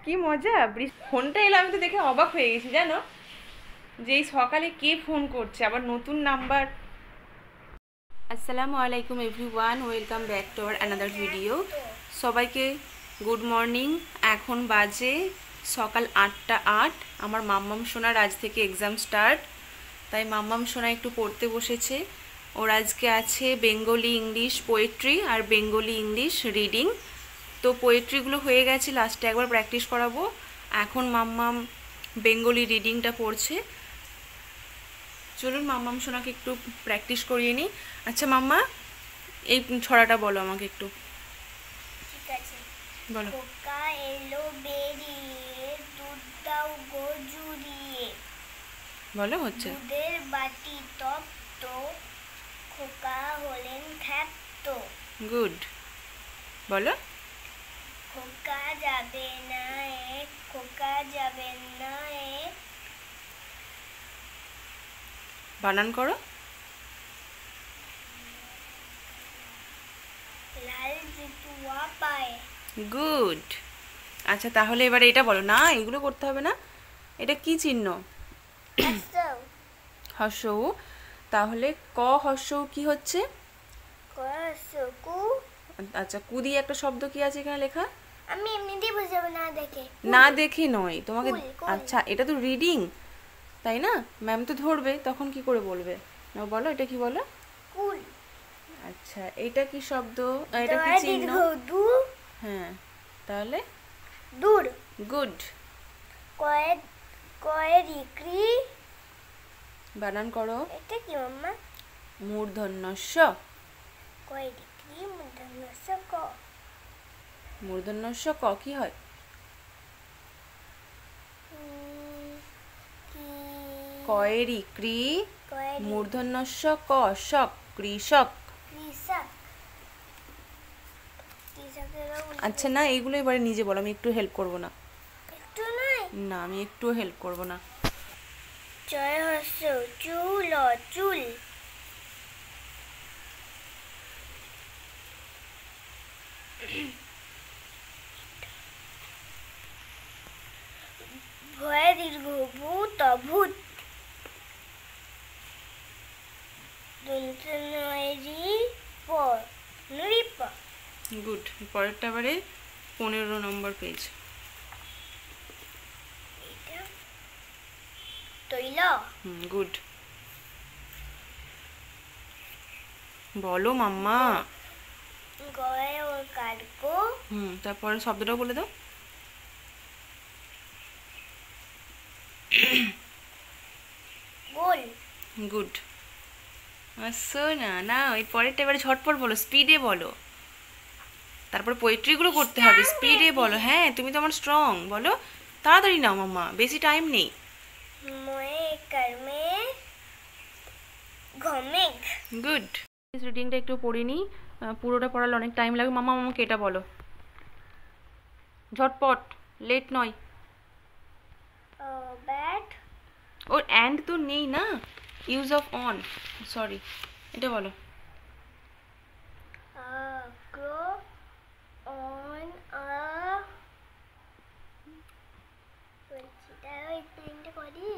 কি মজা! ফোনটা এলো, আমি তো দেখে অবাক হয়ে গেছি জানো, যে এই সকালে কে ফোন করছে, আবার নতুন নাম্বার। আসসালামু আলাইকুম everyone, welcome back to our another video. সবাইকে গুড মর্নিং। এখন বাজে সকাল 8টা 8। আমার মাম্মাম সোনার আজ থেকে এক্সাম স্টার্ট, তাই মাম্মাম সোনা একটু পড়তে বসেছে। ওর আজকে আছে বেঙ্গলি ইংলিশ পোয়েট্রি আর বেঙ্গলি ইংলিশ রিডিং। তো পোয়েট্রিগুলো হয়ে গেছে, লাস্টে একবার প্র্যাকটিস করাবো। এখন মাম্মাম বেঙ্গলি রিডিংটা পড়ছে। চলুন মাম্মাম সোনাকে একটু প্র্যাকটিস করিয়ে নিই। আচ্ছা মাম্মা, এই ছড়াটা বলো আমাকে একটু। ঠিক আছে, বলো। খোকা এলো বেরিয়ে, দুধ দাও গো জুড়িয়ে। বলো, হচ্ছে। দুধের বাটি তপ্ত, খোকা হলেন খ্যাপ্ত। গুড। বলো। খোকা যাবে না খোকা যাবে না বানান করো। লাল জুতুয়া পায়ে। গুড। আচ্ছা তাহলে এবারে এটা বলো। না, এগুলো করতে হবে না। এটা কি চিহ্ন? হর্ষৌ। তাহলে ক হর্ষৌ কি হচ্ছে? কু। আচ্ছা, কু দিয়ে একটা শব্দ কি আছে এখানে লেখা? আমি এমনিতেই বুঝে যাবো না দেখে। না দেখে নয় তোমাকে। কুল, কুল। আচ্ছা, এটা তো রিডিং, তাই না? ম্যাম তো ধরবে, তখন কি করে বলবে? না, বলো এটা কি বলো। কুল। আচ্ছা, এটা কি শব্দ? এটা কি চিহ্ন? দু। হ্যাঁ, তাহলে দূর। গুড। কয়ে কয়ে রিক্রি। বানান করো। এটা কি মাম্মা? মূর্ধন্য স। কয়ে রিক্রি মূর্ধন্য ক। মূর্ধন্য স ক কি হয়? কয়েরি ক্রি মূর্ধন্য স ক শক কৃষক। আচ্ছা না, এইগুলো এবারে নিজে বলো, আমি একটু হেল্প করব না। একটু নয়। না, আমি একটু হেল্প করব না। জয় হর্ষ চুল চুল। ভয়ে দীর্ঘ ভূত ভূত। গুড। পরেরটা এবারে 15 নম্বর পেজ। তৈল। গুড। বলো মাম্মা। গয়ে ওর কার্গো। তারপরে শব্দটাও বলে দাও। গোল। গুড। আসো না না, ওই পরেরটা এবারে ঝটপট বলো, স্পিডে বলো। তারপর পোয়েট্রিগুলো করতে হবে, স্পিডে বলো। হ্যাঁ, তুমি তো আমার স্ট্রং, বলো তাড়াতাড়ি নাও মাম্মা, বেশি টাইম নেই। মোয়ে কর্মে ঘমেঘ। গুড। রিডিংটা একটু পড়ে নিই, পুরোটা পড়ালে অনেক টাইম লাগবে। মাম্মা আমাকে এটা বলো, ঝটপট, লেট নয়। ব্যাট। ওর অ্যান্ড তো নেই না, ইউজ অফ অন, সরি। এটা বলো। গ্রো অন স্পেলিংটা করি।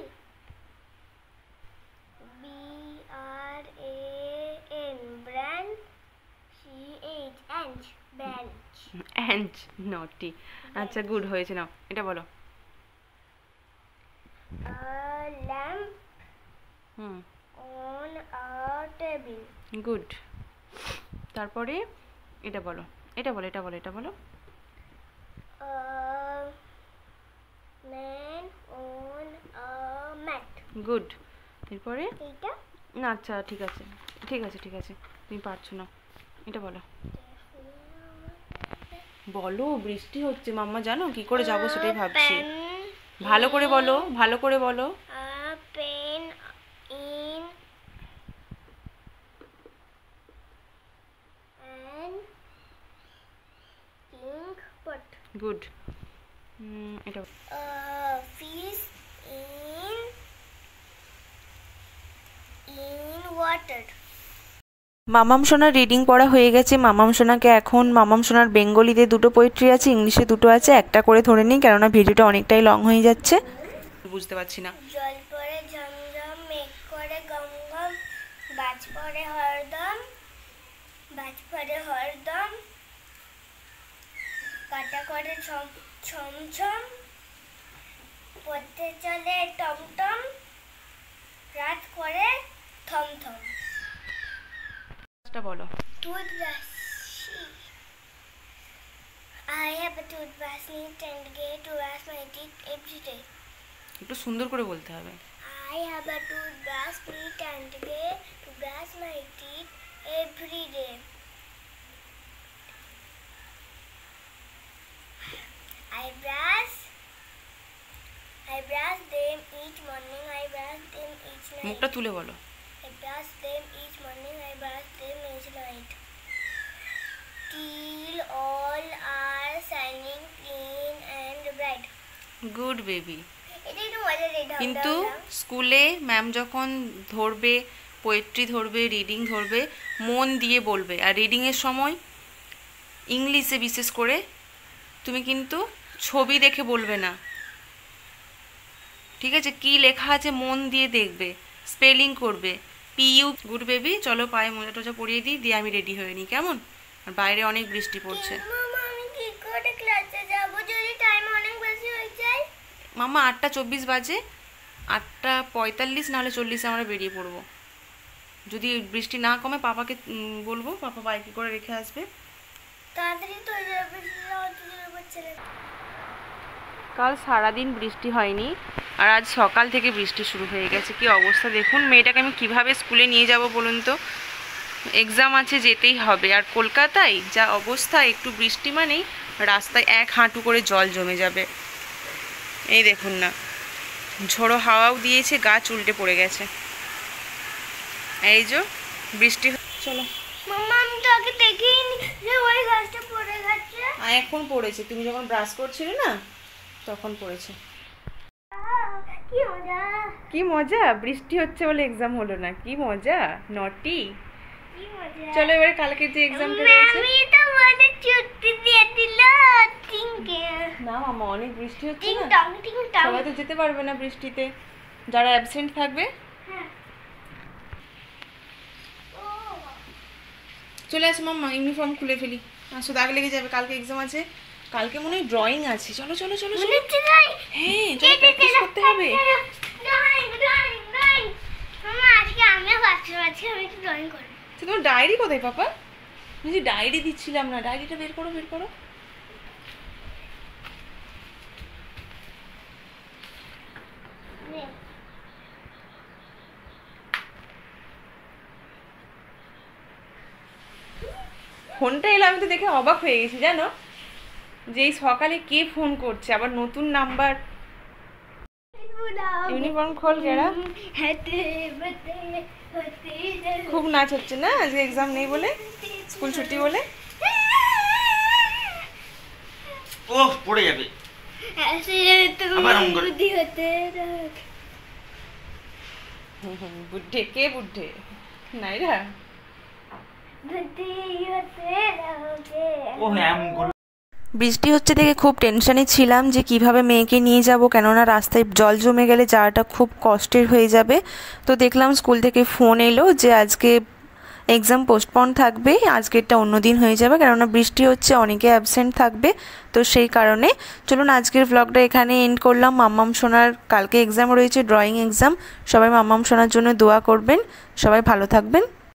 BRAN brand. CH and band. And নটি। আচ্ছা গুড হয়েছে, নাও এটা বলো। Lamp on table. গুড। তারপরে এটা বলো, এটা বলো, এটা বলো, এটা বলো। Man on mat. গুড। এরপরে এইটা না, আচ্ছা ঠিক আছে, ঠিক আছে, ঠিক আছে, তুমি পারছো না। এটা বলো। বলো, বৃষ্টি হচ্ছে মাম্মা, জানো কি করে যাবো সেটাই ভাবছি। ভালো করে বলো, ভালো করে বলো। Pen in an ink pot. Good. এটা ফিশ ইন ওয়াটার। মামাম সোনার রিডিং পড়া হয়ে গেছে। মামাম সোনাকে এখন মামাম সোনার বেঙ্গলিতে 2টো পোয়েট্রি আছে, ইংলিশে 2টো আছে, একটা করে ধরে নিই কেননা ভিডিওটা অনেকটাই লং হয়ে যাচ্ছে। বুঝতে পারছি না। জল পড়ে ঝমঝম, মেঘ করে গম গম, বাজ পড়ে হরদম, বাজ পড়ে হরদম, কাটা করে ছম ছম ছম, পড়তে চলে টমটম, রাত করে থম থম। বলো। Toothbrush. I have a toothbrush, neat and gay, to brush my teeth every day. একটু সুন্দর করে বলতে হবে। I have a toothbrush, neat and gay, to brush my teeth every day. I brush them each morning, I brush them each night. মুখটা তুলে বলো। I brush them each morning, I brush them each night. Till all are shining clean and bright. Good baby. এটা একটু মজা red হবে। কিন্তু স্কুলে ma'am যখন ধরবে, পোয়েট্রি ধরবে, রিডিং ধরবে, মন দিয়ে বলবে। আর রিডিংয়ের সময় ইংলিশে বিশেষ করে তুমি কিন্তু ছবি দেখে বলবে না, ঠিক আছে? কি লেখা আছে মন দিয়ে দেখবে, স্পেলিং করবে। পিইউ। Good baby. চলো পায়ে মোজা টোজা পরিয়ে দিই, দিয়ে আমি রেডি হয়ে নিই, কেমন? আর বাইরে অনেক বৃষ্টি পড়ছে। মামা আমি কি করে ক্লাসে যাব যদি টাইম অনেক বেশি হয়ে যায়? মামা 8:24 বাজে, 8:45 নাহলে 40 আমরা বেরিয়ে পড়বো। যদি বৃষ্টি না কমে পাপাকে বলবো, পাপা বাইকে করে রেখে আসবে। তাড়াতাড়ি তো যাবে। কাল সারাদিন বৃষ্টি হয়নি, আর আজ সকাল থেকে বৃষ্টি শুরু হয়ে গেছে। কি অবস্থা দেখুন। মেয়েটাকে আমি কিভাবে স্কুলে নিয়ে যাব বলুন তো? এক্সাম আছে, যেতেই হবে। আর কলকাতায় যা অবস্থা, একটু বৃষ্টি মানেই রাস্তায় 1 হাঁটু করে জল জমে যাবে। এই দেখুন না, ঝোড়ো হাওয়াও দিয়েছে, গাছ উল্টে পড়ে গেছে। এই যে বৃষ্টি। চলো মামা আমি তো আগে দেখিনি যে ওই গাছটা পড়ে গেছে। এখন পড়েছে, তুমি যখন ব্রাশ করছিলে না তখন পড়েছে। কি মজা, কি মজা। বৃষ্টি হচ্ছে বলে এক্সাম হলো না, কি মজা। নটি। কি মজা। চলো এবারে কালকে যে এক্সামটা রয়েছে। আমি তো মানে ছুটি দিয়ে দিল টিংকে। না মামা, অনেক বৃষ্টি হচ্ছে টিং না, টং টিং টং। সবাই তো যেতে পারবে না বৃষ্টিতে, যারা অ্যাবসেন্ট থাকবে। হ্যাঁ। ও চলে আসো মাম্মা, ইউনিফর্ম খুলে ফেলি। আসো, দাগ লেগে যাবে, কালকে এক্সাম আছে। কালকে মনে হয় ড্রয়িং আছে। চলো চলো চলো চলো। হ্যাঁ চলো, প্র্যাকটিস করতে হবে। মামা আজকে আমিও ভাবছি আমি একটু ড্রয়িং করব। তোমার ডায়েরি কোথায় পাপা? বুঝি ডায়েরি দিচ্ছিলাম না, ডায়েরিটা বের করো, বের করো। ফোনটা এলো, আমি তো দেখে অবাক হয়ে গেছি জানো, যে এই সকালে কে ফোন করছে, আবার নতুন নাম্বার। ইউনিফর্ম খোল গেরা। খুব নাচ হচ্ছে না আজকে, এক্সাম নেই বলে, স্কুল ছুটি বলে। ও পড়ে যাবে আবার বুদ্ধি হতে বুদ্ধে কে? বুদ্ধে নাইরা। বুদ্ধি হতে রোগে। ও হ্যাঁ এমন করে। বৃষ্টি হচ্ছে দেখে খুব টেনশনে ছিলাম যে কিভাবে মেয়েকে নিয়ে যাব, কেননা রাস্তায় জল জমে গেলে যাওয়াটা খুব কষ্টের হয়ে যাবে। তো দেখলাম স্কুল থেকে ফোন এলো যে আজকে এক্সাম পোস্টপন থাকবে, আজকেরটা অন্যদিন হয়ে যাবে, কেননা বৃষ্টি হচ্ছে, অনেকে অ্যাবসেন্ট থাকবে। তো সেই কারণে চলুন আজকের ব্লগটা এখানে এন্ড করলাম। মাম্মাম সোনার কালকে এক্সাম রয়েছে, ড্রয়িং এক্সাম। সবাই মাম্মাম সোনার জন্য দোয়া করবেন, সবাই ভালো থাকবেন।